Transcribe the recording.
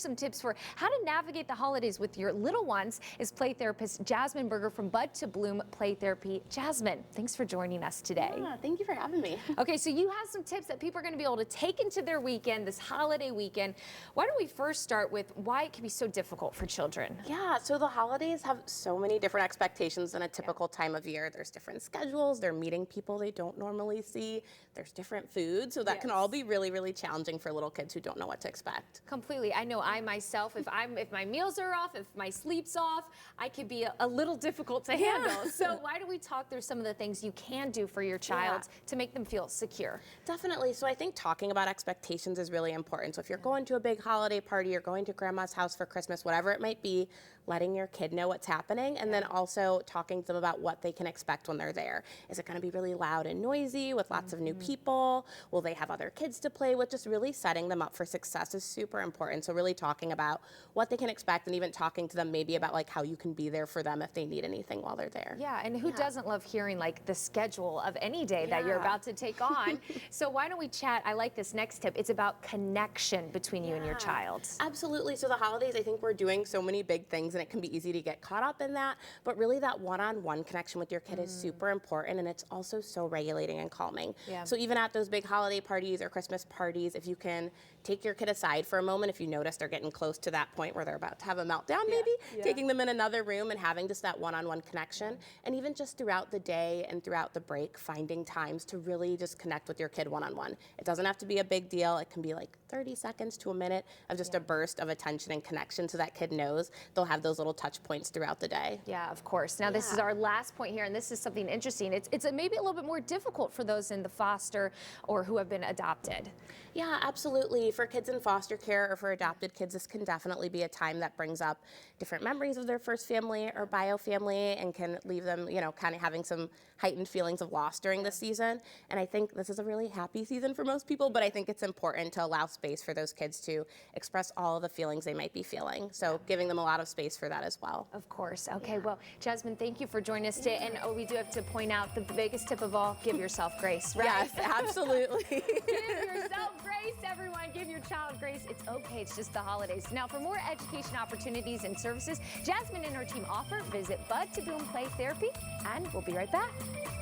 Some tips for how to navigate the holidays with your little ones is play therapist Jasmine Berger from Bud to Bloom Play Therapy. Jasmine, thanks for joining us today. Yeah, thank you for having me. Okay, so you have some tips that people are going to be able to take into their weekend, this holiday weekend. Why don't we first start with why it can be so difficult for children? Yeah, so the holidays have so many different expectations than a typical time of year. There's different schedules, they're meeting people they don't normally see, there's different foods, so that can all be really, really challenging for little kids who don't know what to expect. Completely. I know I myself, if my meals are off, if my sleep's off, I could be a little difficult to handle. So why don't we talk through some of the things you can do for your child to make them feel secure? Definitely. So I think talking about expectations is really important. So if you're going to a big holiday party, you're going to grandma's house for Christmas, whatever it might be, letting your kid know what's happening, and then also talking to them about what they can expect when they're there. Is it going to be really loud and noisy with lots of new people? Will they have other kids to play with? Just really setting them up for success is super important. So really talking about what they can expect, and even talking to them maybe about like how you can be there for them if they need anything while they're there. Yeah, and who doesn't love hearing like the schedule of any day that you're about to take on? So why don't we chat? I like this next tip. It's about connection between you and your child. Absolutely. So the holidays, I think we're doing so many big things and it can be easy to get caught up in that, but really that one-on-one connection with your kid is super important, and it's also so regulating and calming. So even at those big holiday parties or Christmas parties, if you can take your kid aside for a moment, if you notice they're getting close to that point where they're about to have a meltdown, maybe taking them in another room and having just that one-on-one connection, and even just throughout the day and throughout the break, finding times to really just connect with your kid one-on-one. It doesn't have to be a big deal. It can be like 30 seconds to a minute of just a burst of attention and connection, so that kid knows they'll have those little touch points throughout the day. Yeah, of course. Now this is our last point here, and this is something interesting. It's maybe a little bit more difficult for those in the foster or who have been adopted. Yeah, absolutely. For kids in foster care or for adopted kids, this can definitely be a time that brings up different memories of their first family or bio family, and can leave them, you know, kind of having some heightened feelings of loss during the season. And I think this is a really happy season for most people, but I think it's important to allow space for those kids to express all of the feelings they might be feeling. So giving them a lot of space for that as well. Of course. Okay, well, Jasmine, thank you for joining us today. And we do have to point out the biggest tip of all, give yourself grace, right? Yes, absolutely. Give yourself grace, everyone. Give your child grace. It's okay. It's just the holidays. Now, for more education opportunities and services Jasmine and her team offer, visit Bud to Bloom Play Therapy, and we'll be right back.